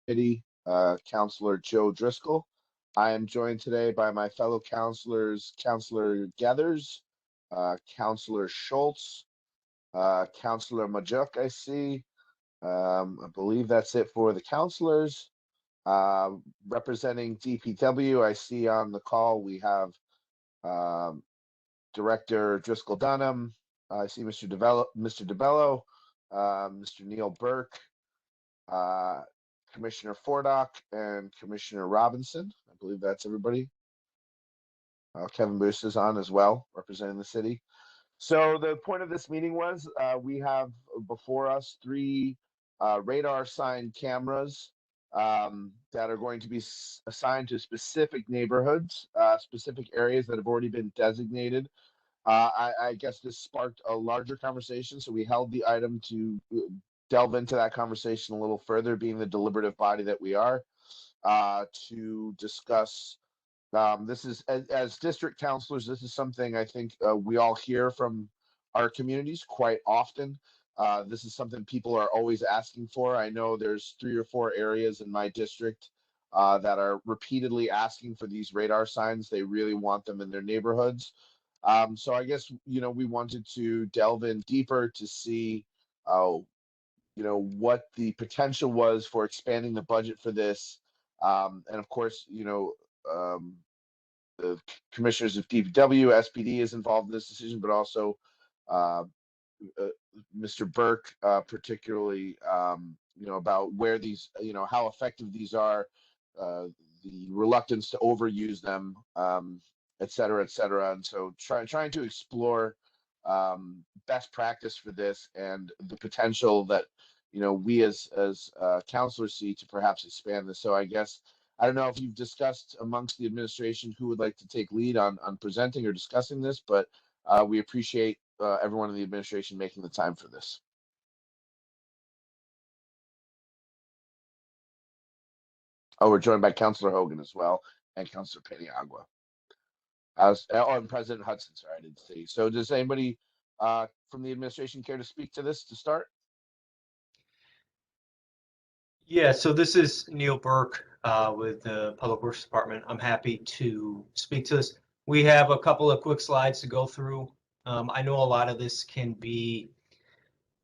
Committee, Councilor Joe Driscoll. I am joined today by my fellow councilors, Councilor Gathers, Councilor Schultz, Councilor Majuk, I see. I believe that's it for the councilors. Representing DPW, I see on the call we have Director Driscoll Dunham. I see Mr. DeBello, Mr. Neil Burke, Commissioner Fordock, and Commissioner Robinson. I believe that's everybody. Kevin Booth is on as well, representing the city. So the point of this meeting was we have before us three radar sign cameras that are going to be assigned to specific neighborhoods, specific areas that have already been designated. I guess this sparked a larger conversation, so we held the item to delve into that conversation a little further, being the deliberative body that we are, to discuss. This is, as district councilors, this is something I think we all hear from our communities quite often. This is something people are always asking for. I know there's 3 or 4 areas in my district that are repeatedly asking for these radar signs. They really want them in their neighborhoods. So I guess, we wanted to delve in deeper to see, what the potential was for expanding the budget for this. And of course, the commissioners of DPW, SPD is involved in this decision, but also Mr. Burke, particularly, about where these, how effective these are, the reluctance to overuse them, et cetera, et cetera. And so trying to explore best practice for this and the potential that, we as counselors see to perhaps expand this. So I guess, I don't know if you've discussed amongst the administration who would like to take lead on presenting or discussing this, but we appreciate everyone in the administration making the time for this. Oh, we're joined by Councilor Hogan as well and Councilor Paniagua. And President Hudson, sorry, I didn't see. So does anybody from the administration care to speak to this to start? Yeah, so this is Neil Burke with the Public Works Department. I'm happy to speak to this. We have a couple of quick slides to go through. I know a lot of this can be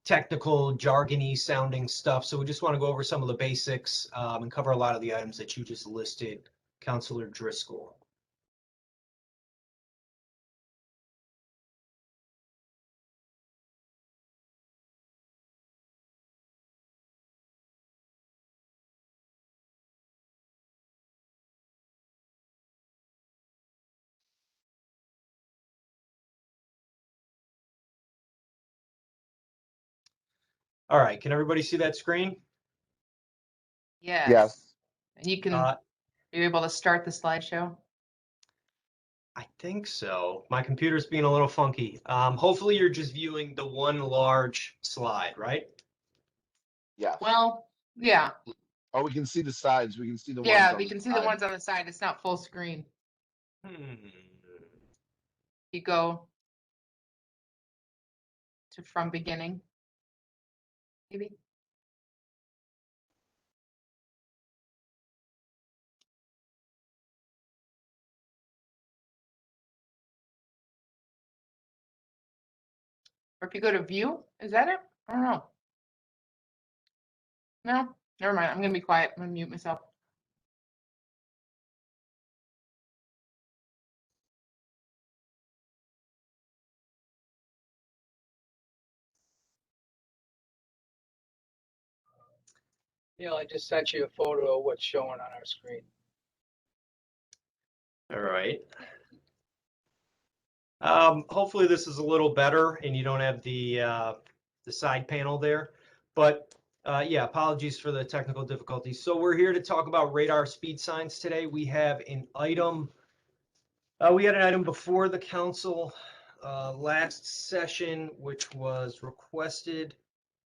technical, jargony sounding stuff, so we just want to go over some of the basics and cover a lot of the items that you just listed, Councilor Driscoll. All right, can everybody see that screen? Yes. Yes. And you can, are you able to start the slideshow? I think so. My computer's being a little funky. Hopefully you're just viewing the one large slide, right? Yeah. Well, yeah. Oh, we can see the sides. We can see the ones. Yeah, we can see the ones on the side. It's not full screen. You go to from beginning, maybe. Or if you go to view, is that it? I don't know. No, never mind. I'm gonna be quiet. I'm gonna mute myself. Neil, I just sent you a photo of what's showing on our screen. All right. Hopefully this is a little better and you don't have the side panel there, but yeah, apologies for the technical difficulties. So we're here to talk about radar speed signs today. We have an item, we had an item before the council last session, which was requested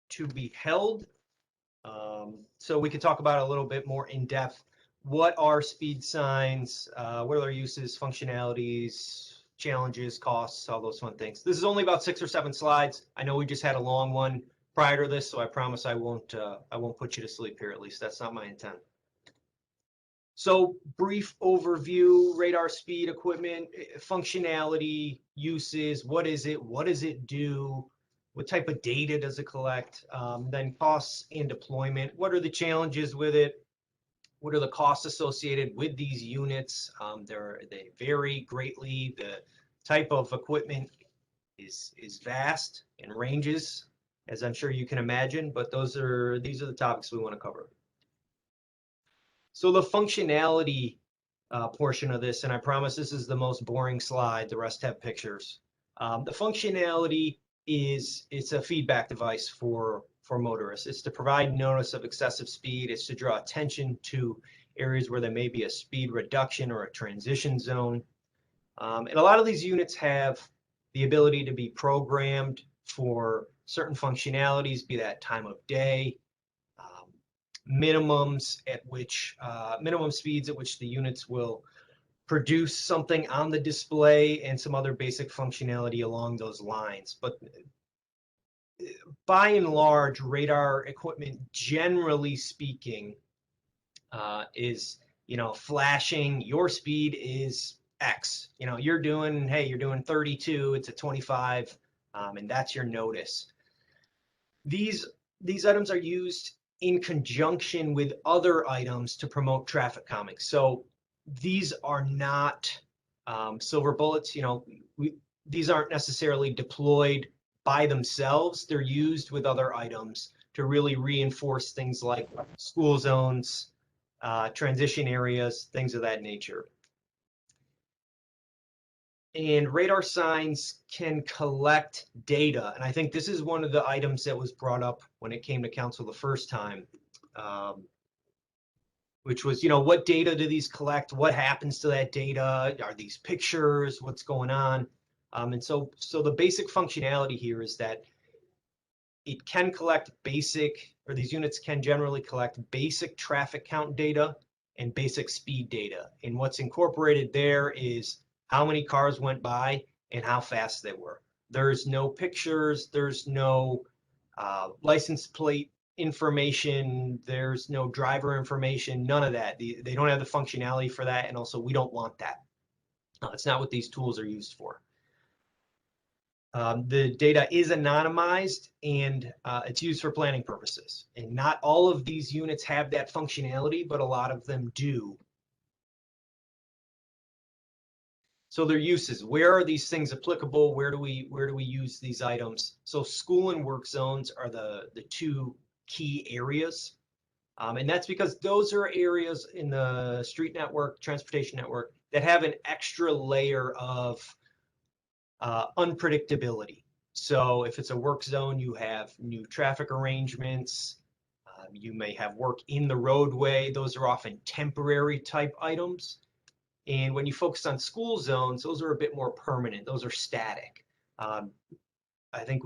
to be held. So we can talk about it a little bit more in depth. What are speed signs? What are their uses, functionalities, challenges, costs, all those fun things. This is only about 6 or 7 slides. I know we just had a long one prior to this, so I promise I won't put you to sleep here. At least that's not my intent. So brief overview, radar speed equipment, functionality, uses, what is it? What does it do? What type of data does it collect? Then costs and deployment. What are the challenges with it? What are the costs associated with these units? They vary greatly. The type of equipment is vast and ranges, as I'm sure you can imagine, but these are the topics we want to cover. So the functionality portion of this, and I promise this is the most boring slide, the rest have pictures. The functionality it's a feedback device for motorists. It's to provide notice of excessive speed. It's to draw attention to areas where there may be a speed reduction or a transition zone. And a lot of these units have the ability to be programmed for certain functionalities, be that time of day, minimum speeds at which the units will produce something on the display, and some other basic functionality along those lines. But by and large, radar equipment, generally speaking, is, flashing your speed is X. You're doing 32, it's a 25, and that's your notice. These items are used in conjunction with other items to promote traffic calming. So these are not silver bullets. These aren't necessarily deployed by themselves. They're used with other items to really reinforce things like school zones, transition areas, things of that nature. And radar signs can collect data. And I think this is one of the items that was brought up when it came to council the first time, which was, what data do these collect? What happens to that data? Are these pictures? What's going on? And so the basic functionality here is that it can collect these units can generally collect basic traffic count data and basic speed data. And what's incorporated there is how many cars went by and how fast they were. There's no pictures, there's no license plate information, there's no driver information, none of that. They don't have the functionality for that, and also we don't want that. It's not what these tools are used for. The data is anonymized, and it's used for planning purposes. And not all of these units have that functionality, but a lot of them do. So their uses, where are these things applicable? Where do we use these items? So school and work zones are the two key areas. And that's because those are areas in the street network, transportation network, that have an extra layer of unpredictability. So if it's a work zone, you have new traffic arrangements. You may have work in the roadway. Those are often temporary type items. And when you focus on school zones, those are a bit more permanent. Those are static. I think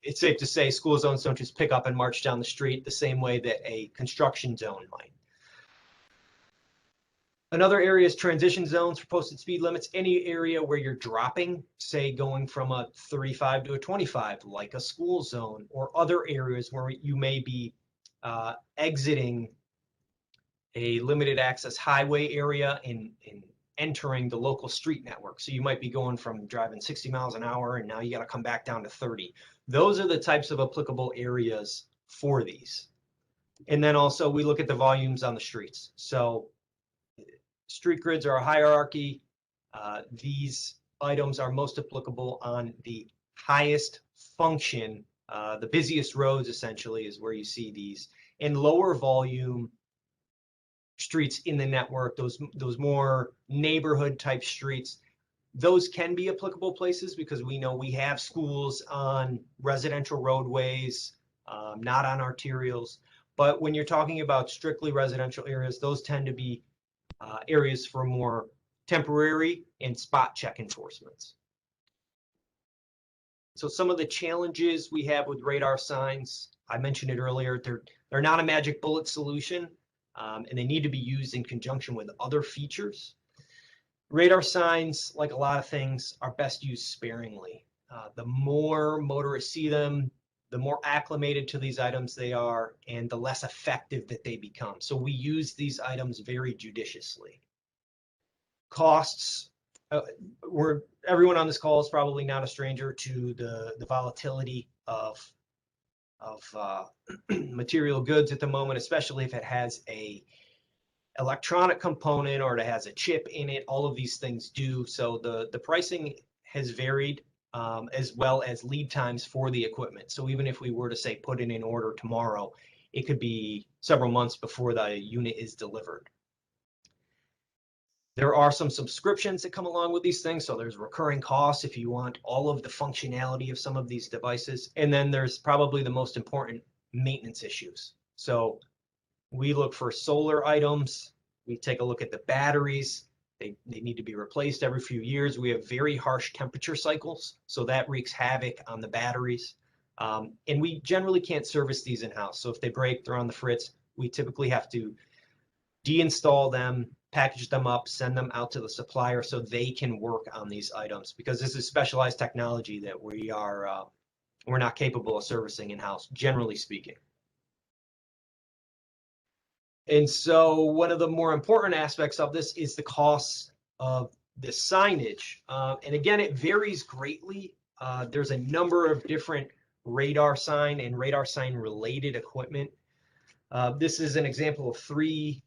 it's safe to say school zones don't just pick up and march down the street the same way that a construction zone might. Another area is transition zones for posted speed limits. Any area where you're dropping, say going from a 35 to a 25, like a school zone, or other areas where you may be exiting a limited access highway area and entering the local street network. So you might be going from driving 60 miles an hour and now you got to come back down to 30. Those are the types of applicable areas for these. And then also we look at the volumes on the streets. So street grids are a hierarchy. These items are most applicable on the highest function, the busiest roads essentially is where you see these. And lower volume streets in the network, those more neighborhood type streets, those can be applicable places because we know we have schools on residential roadways, not on arterials. But when you're talking about strictly residential areas, those tend to be areas for more temporary and spot check enforcements. So some of the challenges we have with radar signs, I mentioned it earlier, they're not a magic bullet solution. And they need to be used in conjunction with other features. Radar signs, like a lot of things, are best used sparingly. The more motorists see them, the more acclimated to these items they are, and the less effective that they become. So we use these items very judiciously. Costs, everyone on this call is probably not a stranger to the volatility of material goods at the moment, especially if it has a electronic component or it has a chip in it. All of these things do. So the pricing has varied, as well as lead times for the equipment. So even if we were to say put in an order tomorrow, it could be several months before the unit is delivered. There are some subscriptions that come along with these things. So there's recurring costs if you want all of the functionality of some of these devices. And then there's probably the most important, maintenance issues. So we look for solar items. We take a look at the batteries. They need to be replaced every few years. We have very harsh temperature cycles, so that wreaks havoc on the batteries. And we generally can't service these in-house. So if they break, they're on the fritz. We typically have to deinstall them, package them up, send them out to the supplier so they can work on these items, because this is specialized technology that we're not capable of servicing in-house, generally speaking. And so one of the more important aspects of this is the costs of the signage. And again, it varies greatly. There's a number of different radar sign and radar sign related equipment. This is an example of three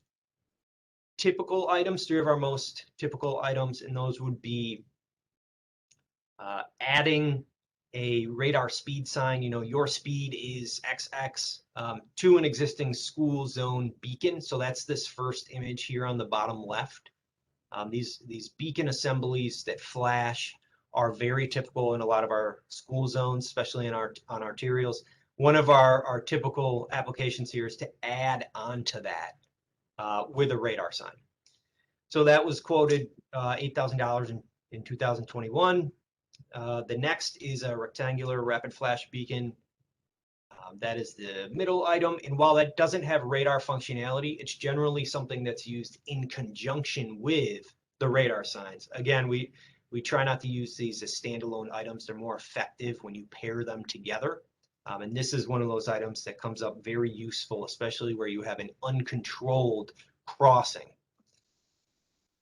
typical items, three of our most typical items, and those would be adding a radar speed sign, your speed is XX, to an existing school zone beacon. So that's this first image here on the bottom left. These beacon assemblies that flash are very typical in a lot of our school zones, especially on arterials. One of our typical applications here is to add onto that with a radar sign. So that was quoted $8,000 in 2021. The next is a rectangular rapid flash beacon. That is the middle item. And while that doesn't have radar functionality, it's generally something that's used in conjunction with the radar signs. Again, we try not to use these as standalone items. They're more effective when you pair them together. And this is one of those items that comes up very useful, especially where you have an uncontrolled crossing.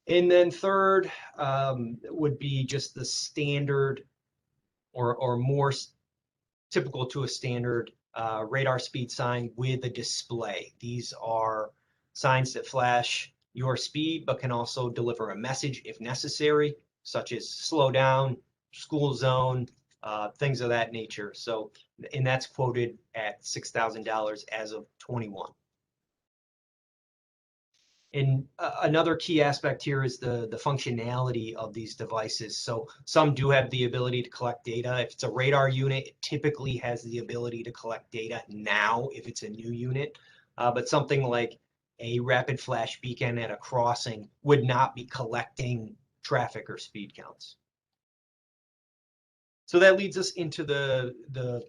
And then third would be just the standard or more typical to a standard radar speed sign with a display. These are signs that flash your speed, but can also deliver a message if necessary, such as slow down, school zone, things of that nature. So, and that's quoted at $6,000 as of 21. And another key aspect here is the functionality of these devices. So some do have the ability to collect data. If it's a radar unit, it typically has the ability to collect data now if it's a new unit. But something like a rapid flash beacon at a crossing would not be collecting traffic or speed counts. So that leads us into the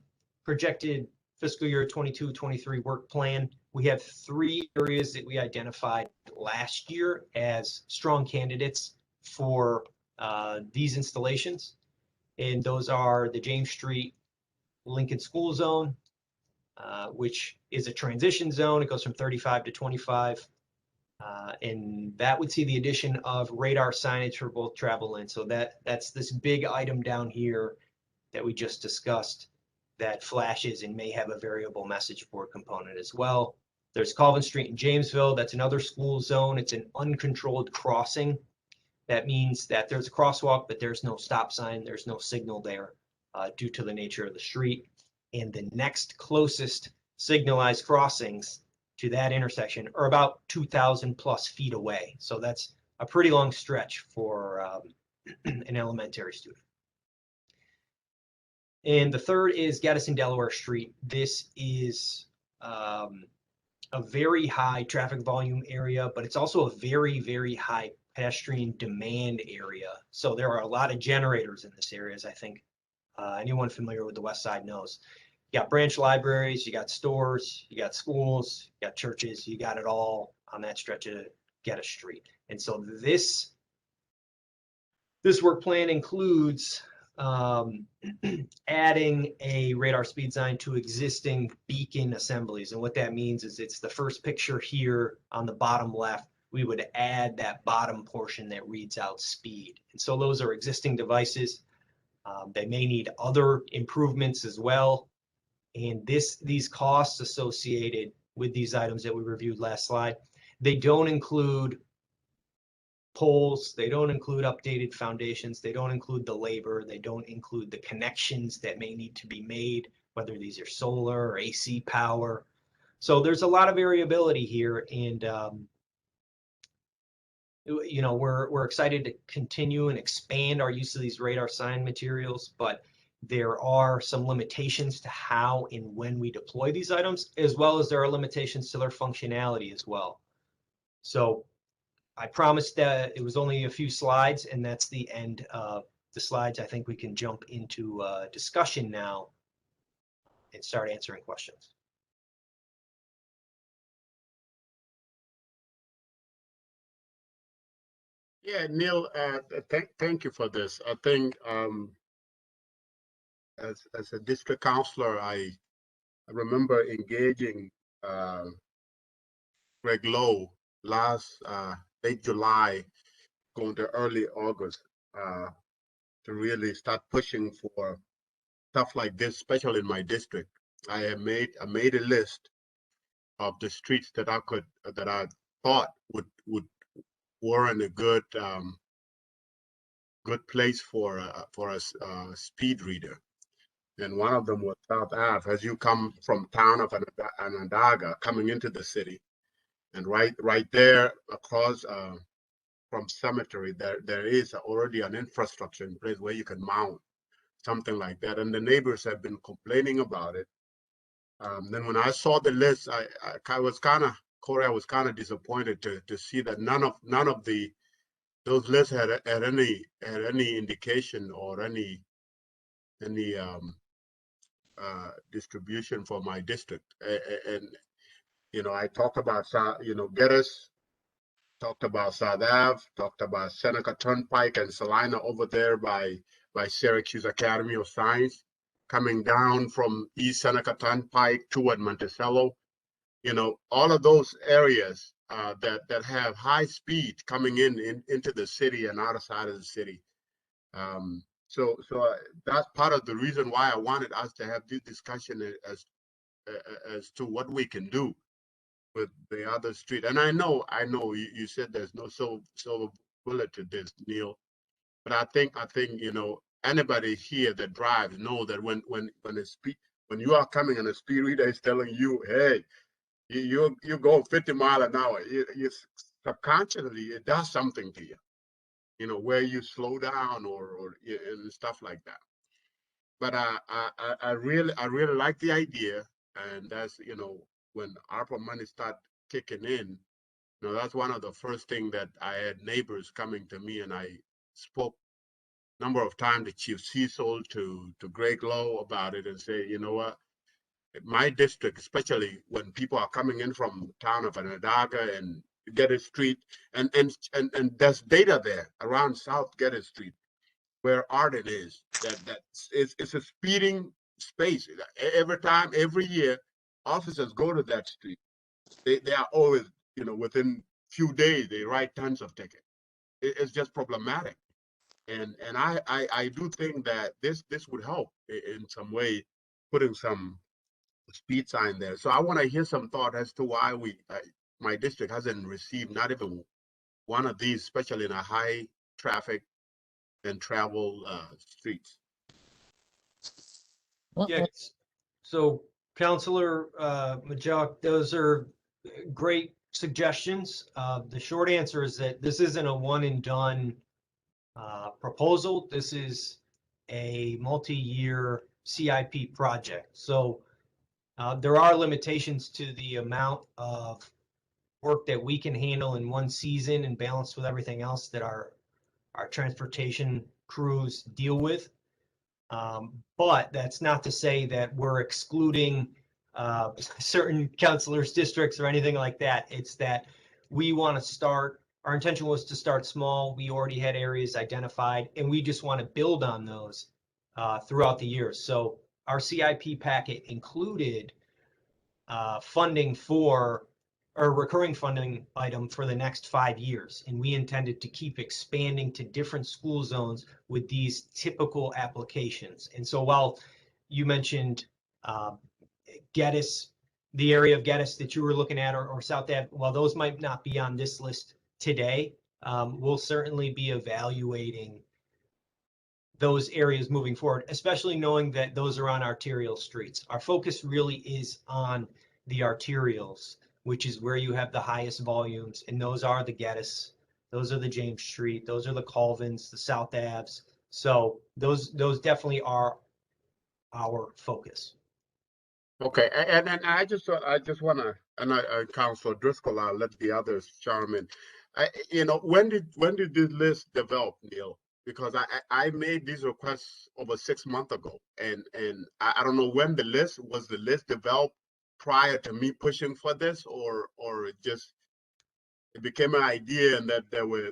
projected fiscal year 22-23 work plan. We have three areas that we identified last year as strong candidates for these installations. And those are the James Street Lincoln School Zone, which is a transition zone. It goes from 35 to 25. And that would see the addition of radar signage for both travel lanes. So that's this big item down here that we just discussed that flashes and may have a variable message board component as well. There's Colvin Street in Jamesville. That's another school zone. It's an uncontrolled crossing. That means that there's a crosswalk, but there's no stop sign. There's no signal there due to the nature of the street. And the next closest signalized crossings to that intersection are about 2,000 plus feet away. So that's a pretty long stretch for an elementary student. And the third is Gaddison Delaware Street. This is a very high traffic volume area, but it's also a very, very high pedestrian demand area. So there are a lot of generators in this area, as I think anyone familiar with the West Side knows. You got branch libraries, you got stores, you got schools, you got churches, you got it all on that stretch of Geddes Street. And so this work plan includes adding a radar speed sign to existing beacon assemblies. And what that means is it's the first picture here on the bottom left. We would add that bottom portion that reads out speed. And so those are existing devices. They may need other improvements as well. And these costs associated with these items that we reviewed last slide, they don't include poles, they don't include updated foundations, they don't include the labor, they don't include the connections that may need to be made, whether these are solar or AC power. So there's a lot of variability here, and you know, we're excited to continue and expand our use of these radar sign materials, but there are some limitations to how and when we deploy these items, as well as there are limitations to their functionality as well. So I promised that it was only a few slides, and that's the end of the slides. I think we can jump into discussion now and start answering questions. Yeah, Neil, thank you for this. I think as a district counselor, I remember engaging Greg Lowe last late July, going to early August, to really start pushing for stuff like this, especially in my district. I made a list of the streets that I thought would warrant a good place for a speed reader, and one of them was South Ave. As you come from town of Onondaga, coming into the city, and right there across from Cemetery, there is already an infrastructure in place where you can mount something like that, and the neighbors have been complaining about it. Then when I saw the list, I was kind of disappointed to see that none of those lists had any indication or any distribution for my district. And you know, I talked about Geddes, talked about South Ave, talked about Seneca Turnpike and Salina over there by Syracuse Academy of Science, coming down from East Seneca Turnpike toward Monticello. You know, all of those areas that have high speed coming into the city and outside of the city. So that's part of the reason why I wanted us to have this discussion as to what we can do with the other street. And I know you said there's no silver bullet to this, Neil, but I think you know, anybody here that drives know that when you are coming and a speed reader is telling you, hey, you go 50 miles an hour, you subconsciously it does something to you, you know, where you slow down or and stuff like that. But I really like the idea, and that's, you know, when ARPA money start kicking in, you know, that's one of the first thing that I had neighbors coming to me, and I spoke a number of times to Chief Cecil, to Greg Lowe about it, and say, you know what, my district, especially when people are coming in from the town of Onondaga and Geddes Street, and there's data there around South Geddes Street where Arden is, it's a speeding space. Every year, officers go to that street. They are always, you know, within few days they write tons of tickets. It's just problematic, and I do think that this would help in some way, putting some speed sign there. So I want to hear some thought as to why my district hasn't received not even one of these, especially in a high traffic and travel streets. Yeah. So Councilor Majuk, those are great suggestions. The short answer is that this isn't a one and done proposal. This is a multi-year CIP project. So there are limitations to the amount of work that we can handle in one season and balance with everything else that our transportation crews deal with. But that's not to say that we're excluding certain councilors' districts or anything like that. It's that we want to start, our intention was to start small. We already had areas identified, and we just want to build on those throughout the years. So our CIP packet included funding for or recurring funding item for the next 5 years. And we intended to keep expanding to different school zones with these typical applications. And so while you mentioned Geddes, the area of Geddes that you were looking at, or South Ave, while those might not be on this list today, we'll certainly be evaluating those areas moving forward, especially knowing that those are on arterial streets. Our focus really is on the arterials, which is where you have the highest volumes, and those are the Geddes, those are the James Street, those are the Colvins, the South Aves. So those definitely are our focus. Okay, and I just want to, and Councilor Driscoll, I'll let the others chime in. When did this list develop, Neil? Because I made these requests over 6 months ago, and I don't know when the list developed prior to me pushing for this, or it became an idea, and that there were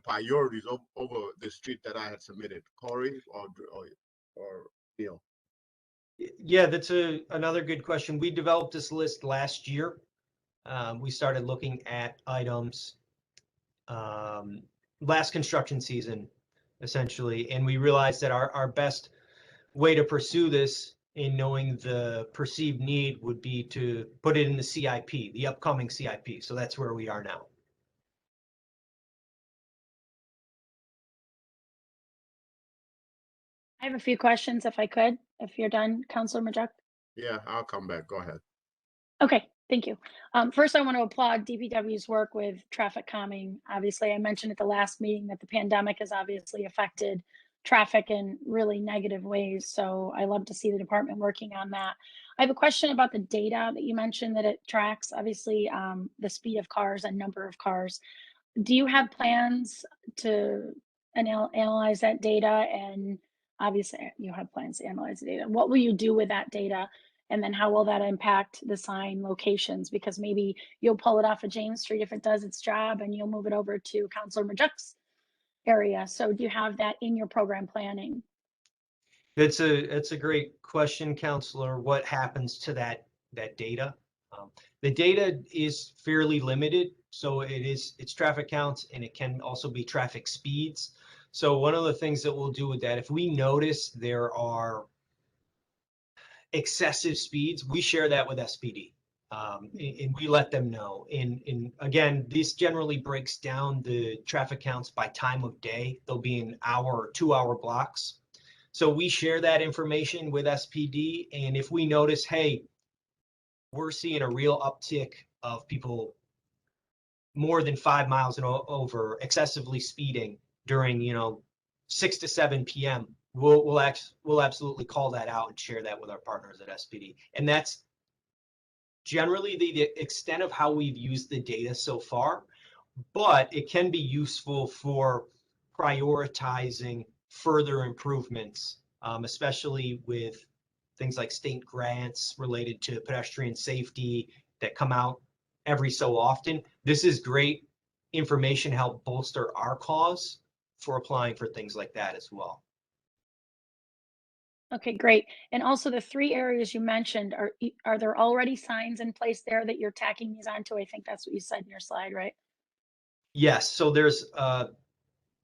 priorities over the street that I had submitted. Corey or Neil? Yeah, that's another good question. We developed this list last year. We started looking at items last construction season, essentially, and we realized that our best way to pursue this in knowing the perceived need would be to put it in the CIP, the upcoming CIP. So that's where we are now. I have a few questions if I could, if you're done, Councilor Majok. Yeah, I'll come back. Go ahead. Okay, thank you. First, I want to applaud DPW's work with traffic calming. Obviously, I mentioned at the last meeting that the pandemic has obviously affected traffic in really negative ways. So I love to see the department working on that. I have a question about the data that you mentioned that it tracks, obviously, the speed of cars and number of cars. Do you have plans to analyze that data? And obviously, you have plans to analyze the data. What will you do with that data? And then how will that impact the sign locations? Because maybe you'll pull it off of James Street if it does its job, and you'll move it over to Councilor Majuk's area. So do you have that in your program planning? It's a great question, Counselor. What happens to that data? The data is fairly limited, so it's traffic counts, and it can also be traffic speeds. So one of the things that we'll do with that, if we notice there are excessive speeds, we share that with SPD, and we let them know. And again, this generally breaks down the traffic counts by time of day. They'll be in hour or 2 hour blocks. So we share that information with SPD, and if we notice, hey, we're seeing a real uptick of people more than 5 miles and over excessively speeding during 6 to 7 p.m. We'll absolutely call that out and share that with our partners at SPD. And that's generally the extent of how we've used the data so far, but it can be useful for prioritizing further improvements, especially with things like state grants related to pedestrian safety that come out every so often. This is great information to help bolster our cause for applying for things like that as well. Okay, great. And also the 3 areas you mentioned, are there already signs in place there that you're tacking these onto? I think that's what you said in your slide, right? Yes, so there's a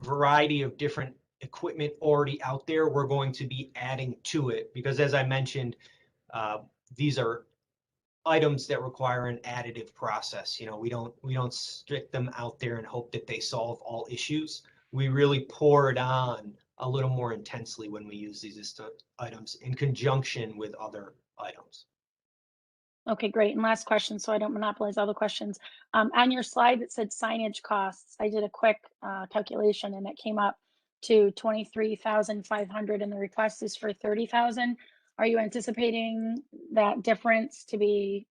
variety of different equipment already out there. We're going to be adding to it because, as I mentioned, these are items that require an additive process. We don't stick them out there and hope that they solve all issues. We really pour it on a little more intensely when we use these items in conjunction with other items. Okay, great. And last question, so I don't monopolize all the questions. On your slide that said signage costs, I did a quick calculation and it came up to 23,500 and the request is for 30,000. Are you anticipating that difference to be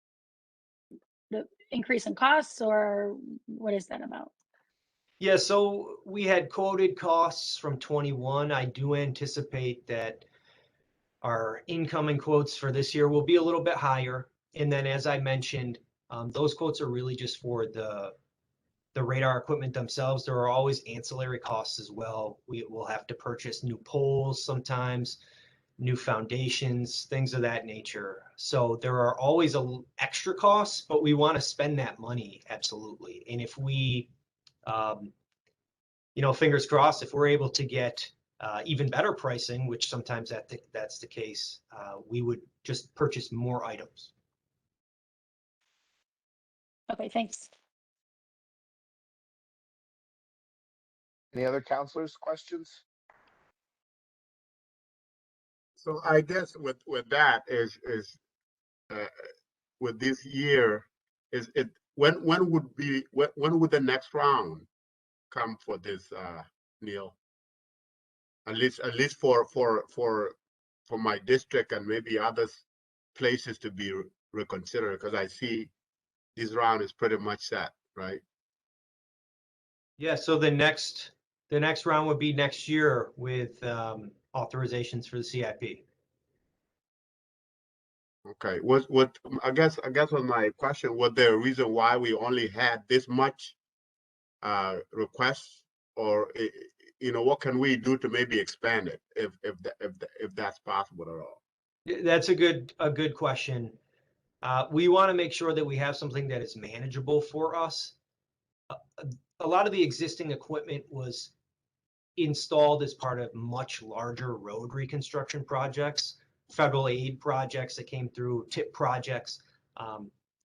the increase in costs, or what is that about? Yeah, so we had quoted costs from 21. I do anticipate that our incoming quotes for this year will be a little bit higher. And then, as I mentioned, those quotes are really just for the the radar equipment themselves, there are always ancillary costs as well. We will have to purchase new poles sometimes, new foundations, things of that nature. So there are always extra costs, but we want to spend that money, absolutely. And if we, fingers crossed, if we're able to get even better pricing, which sometimes that's the case, we would just purchase more items. Okay, thanks. Any other counselors' questions? So I guess with that is with this year, is it when would the next round come for this, Neil? At least for my district and maybe other places to be reconsidered, because I see this round is pretty much set, right? Yeah, so the next round would be next year with authorizations for the CIP. Okay. What I guess was my question, was there a reason why we only had this much requests, or what can we do to maybe expand it if that's possible at all? That's a good question. We want to make sure that we have something that is manageable for us. A lot of the existing equipment was installed as part of much larger road reconstruction projects, federal aid projects that came through, TIP projects.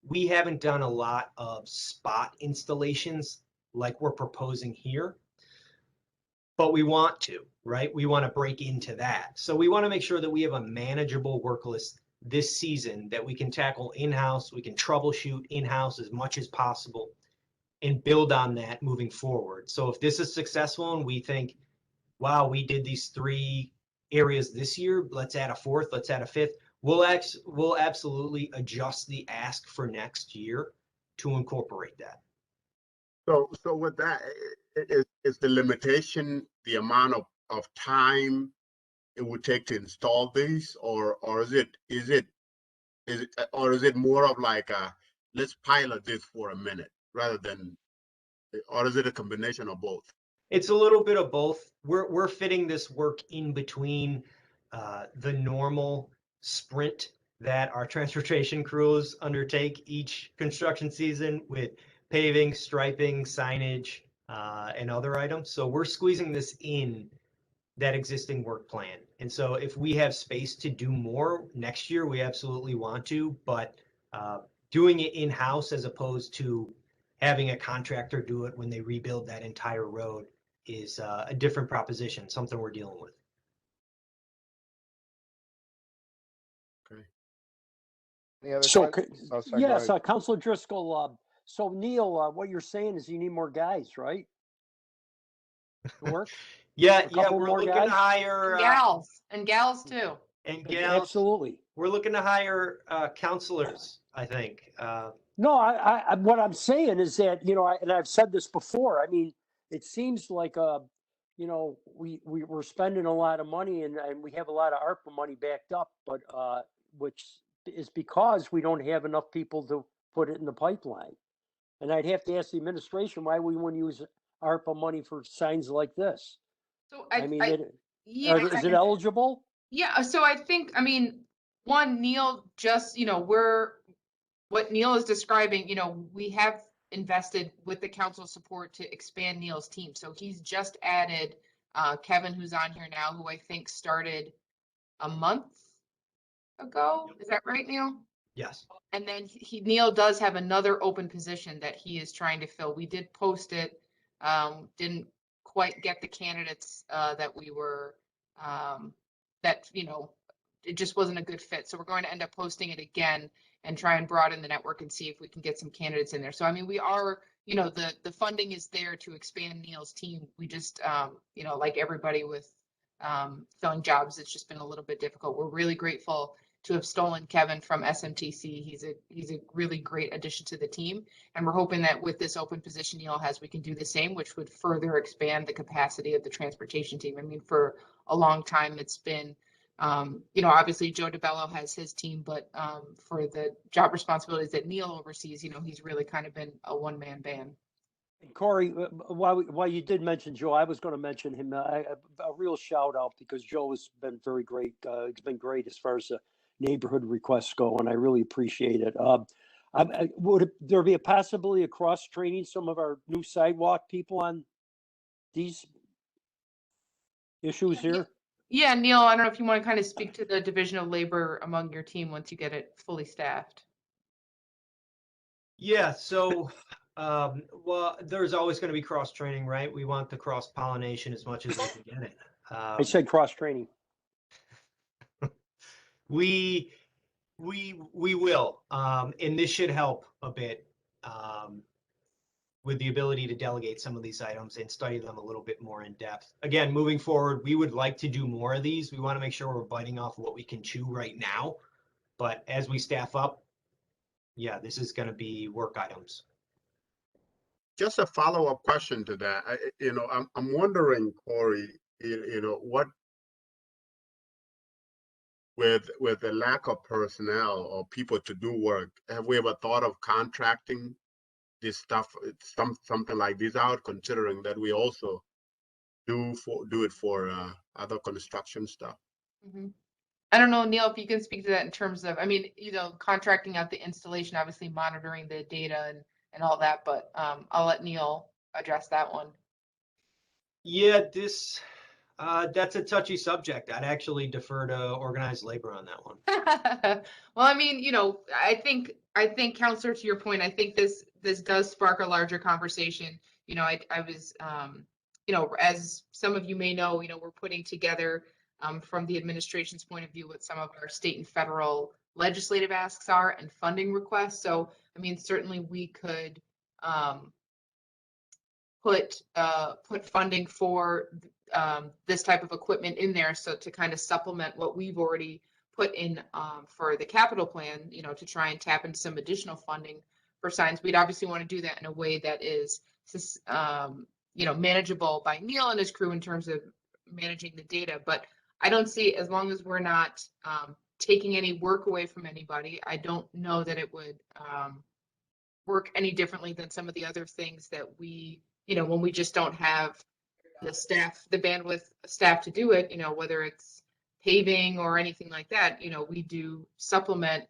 We haven't done a lot of spot installations like we're proposing here, but we want to, right? We want to break into that. So we want to make sure that we have a manageable work list this season that we can tackle in-house, we can troubleshoot in-house as much as possible and build on that moving forward. So if this is successful and we think, wow, we did these 3 areas this year, let's add a 4th, let's add a 5th, we'll absolutely adjust the ask for next year to incorporate that. So with that, is the limitation the amount of time it would take to install these, or is it more of like let's pilot this for a minute rather than, or is it a combination of both? It's a little bit of both. We're fitting this work in between the normal sprint that our transportation crews undertake each construction season with paving, striping, signage, and other items. So we're squeezing this in that existing work plan. And so if we have space to do more next year, we absolutely want to, but doing it in-house as opposed to having a contractor do it when they rebuild that entire road is a different proposition, something we're dealing with. Okay. Any other So, questions? Oh, sorry, go yes, ahead. Councilor Driscoll, so Neil, what you're saying is you need more guys, right? To work? Yeah, couple we're more looking guys? to hire And gals too. and gals. Absolutely. We're looking to hire counselors, I think. No, I what I'm saying is that, and I've said this before. I mean, it seems like we're spending a lot of money and we have a lot of ARPA money backed up, but which is because we don't have enough people to put it in the pipeline. And I'd have to ask the administration why we wouldn't use ARPA money for signs like this. So is it eligible? Yeah, so I think, one, Neil just, what Neil is describing, we have invested with the council support to expand Neil's team. So he's just added Kevin, who's on here now, who I think started a month ago. Is that right, Neil? Yes. And then Neil does have another open position that he is trying to fill. We did post it, didn't quite get the candidates that we were, it just wasn't a good fit. So we're going to end up posting it again and try and broaden the network and see if we can get some candidates in there. So, we are, the funding is there to expand Neil's team. We just, like everybody with filling jobs, it's just been a little bit difficult. We're really grateful to have stolen Kevin from SMTC. He's a really great addition to the team. And we're hoping that with this open position Neil has, we can do the same, which would further expand the capacity of the transportation team. For a long time, it's been, obviously Joe DeBello has his team, but for the job responsibilities that Neil oversees, he's really kind of been a one-man band. Corey, while you did mention Joe, I was going to mention him. A real shout out because Joe has been very great. It's been great as far as the neighborhood requests go, and I really appreciate it. Would there be a possibility of cross training some of our new sidewalk people on these issues here? Yeah, Neil, I don't know if you want to kind of speak to the division of labor among your team once you get it fully staffed. Yeah, so well, there's always going to be cross training, right? We want the cross pollination as much as we can get it. I said cross training. We will, and this should help a bit with the ability to delegate some of these items and study them a little bit more in depth. Again, moving forward, we would like to do more of these. We want to make sure we're biting off what we can chew right now. But as we staff up, yeah, this is going to be work items. Just a follow-up question to that. I'm wondering, Corey, what with the lack of personnel or people to do work, have we ever thought of contracting this stuff, something like this out, considering that we also do it for other construction stuff? Mm-hmm. I don't know, Neil, if you can speak to that in terms of, I mean, contracting out the installation, obviously monitoring the data and all that, but I'll let Neil address that one. Yeah, that's a touchy subject. I'd actually defer to organized labor on that one. Well, I mean, I think Counselor, to your point, I think this does spark a larger conversation. I was, as some of you may know, we're putting together from the administration's point of view what some of our state and federal legislative asks are and funding requests. So, I mean, certainly we could put funding for this type of equipment in there, so to kind of supplement what we've already put in for the capital plan, to try and tap into some additional funding for signs. We'd obviously want to do that in a way that is manageable by Neil and his crew in terms of managing the data. But I don't see, as long as we're not taking any work away from anybody, I don't know that it would work any differently than some of the other things that we, when we just don't have the bandwidth staff to do it, whether it's paving or anything like that, we do supplement,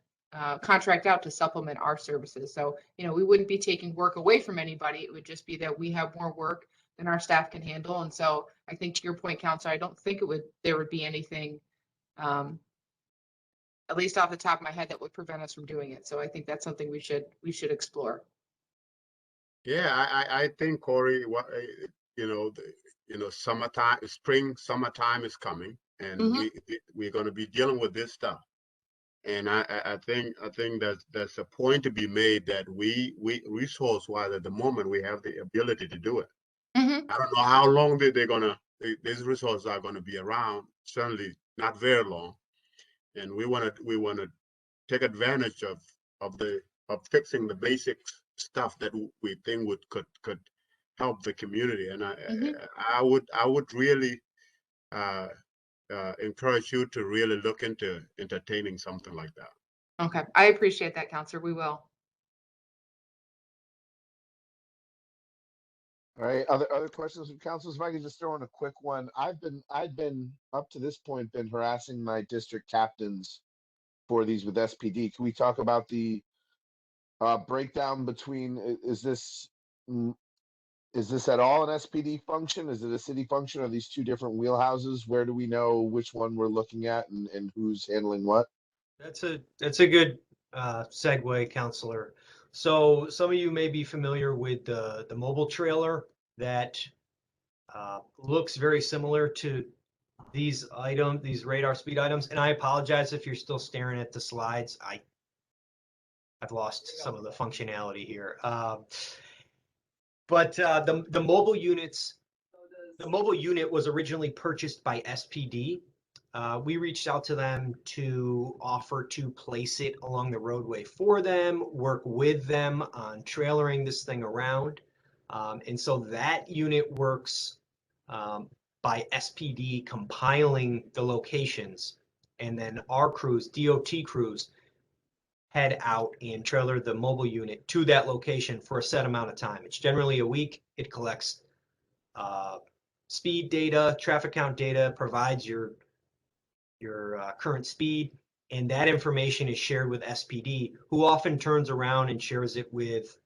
contract out to supplement our services. So, we wouldn't be taking work away from anybody. It would just be that we have more work than our staff can handle. And so I think, to your point, Counselor, I don't think there would be anything, at least off the top of my head, that would prevent us from doing it. So I think that's something we should explore. Yeah, I think, Corey, summertime is coming, and we're going to be dealing with this stuff. And I think there's a point to be made that we resource-wise at the moment we have the ability to do it. I don't know how long these resources are going to be around. Certainly not very long. And we want to take advantage of fixing the basic stuff that we think could help the community. And I would really encourage you to really look into entertaining something like that. Okay, I appreciate that, Counselor. We will. All right. Other questions from councilors? If I could just throw in a quick one. I've been up to this point been harassing my district captains for these with SPD. Can we talk about the breakdown between is this at all an SPD function? Is it a city function? Are these two different wheelhouses? Where do we know which one we're looking at and who's handling what? That's a good segue, Counselor. So some of you may be familiar with the mobile trailer that looks very similar to these radar speed items. And I apologize if you're still staring at the slides. I've lost some of the functionality here. But the mobile units, the mobile unit was originally purchased by SPD. We reached out to them to offer to place it along the roadway for them, work with them on trailering this thing around. And so that unit works by SPD compiling the locations, and then our crews, DOT crews, head out and trailer the mobile unit to that location for a set amount of time. It's generally a week. It collects speed data, traffic count data, provides your current speed, and that information is shared with SPD, who often turns around and shares it with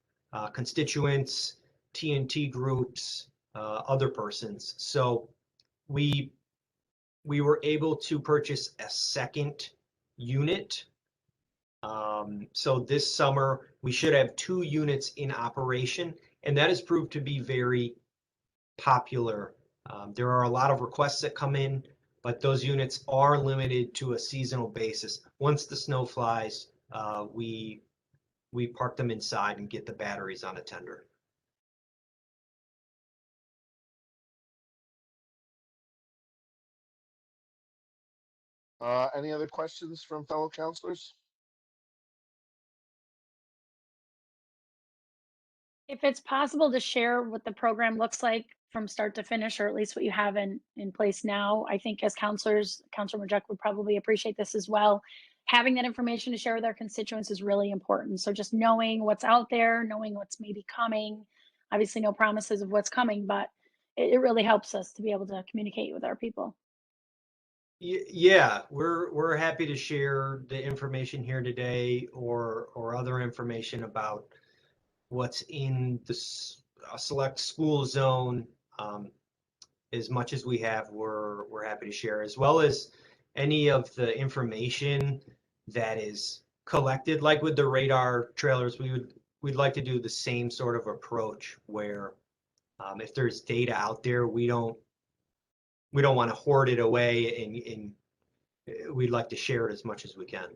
constituents, TNT groups, other persons. So we were able to purchase a second unit. So this summer, we should have 2 units in operation, and that has proved to be very popular. There are a lot of requests that come in, but those units are limited to a seasonal basis. Once the snow flies, we park them inside and get the batteries on a tender. Any other questions from fellow councilors? If it's possible to share what the program looks like from start to finish, or at least what you have in place now, I think as counselors, Councilor Majek would probably appreciate this as well. Having that information to share with our constituents is really important. So just knowing what's out there, knowing what's maybe coming, obviously no promises of what's coming, but it really helps us to be able to communicate with our people. Yeah, we're happy to share the information here today, or other information about what's in the select school zone. As much as we have, we're happy to share, as well as any of the information that is collected, like with the radar trailers. We'd like to do the same sort of approach where if there's data out there, we don't want to hoard it away, and we'd like to share it as much as we can.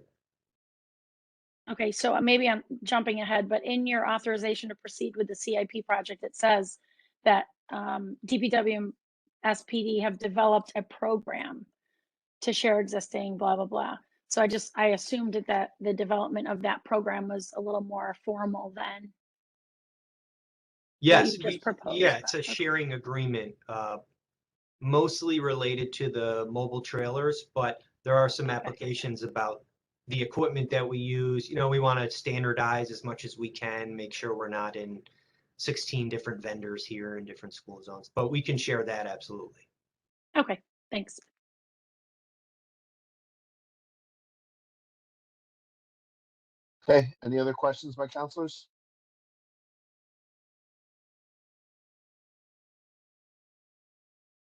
Okay, so maybe I'm jumping ahead, but in your authorization to proceed with the CIP project, it says that DPW and SPD have developed a program to share existing blah, blah, blah. So I assumed that the development of that program was a little more formal than Yes, what you just proposed. yeah, it's a Okay. sharing agreement, mostly related to the mobile trailers, but there are some applications about the equipment that we use. We want to standardize as much as we can, make sure we're not in 16 different vendors here in different school zones, but we can share that absolutely. Okay, thanks. Okay, any other questions by councilors?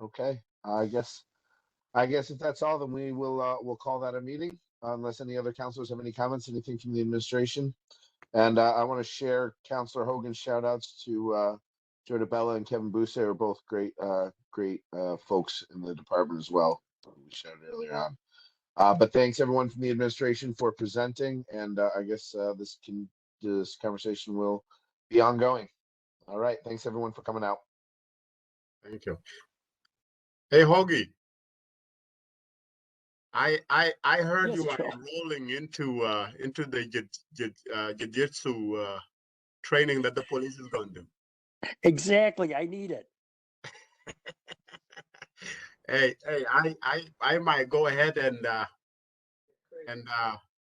Okay, I guess if that's all, then we'll call that a meeting, unless any other councilors have any comments, anything from the administration. And I want to share Councilor Hogan's shout outs to Joe DeBella and Kevin Buse, are both great folks in the department as well. We shouted earlier on. But thanks everyone from the administration for presenting, and I guess this conversation will be ongoing. All right, thanks everyone for coming out. Thank you. Hey, Hoagie. I heard Yes, you are Joe. enrolling into the jiu-jitsu training that the police is going to do. Exactly. I need it. Hey, I might go ahead and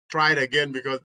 try it again, because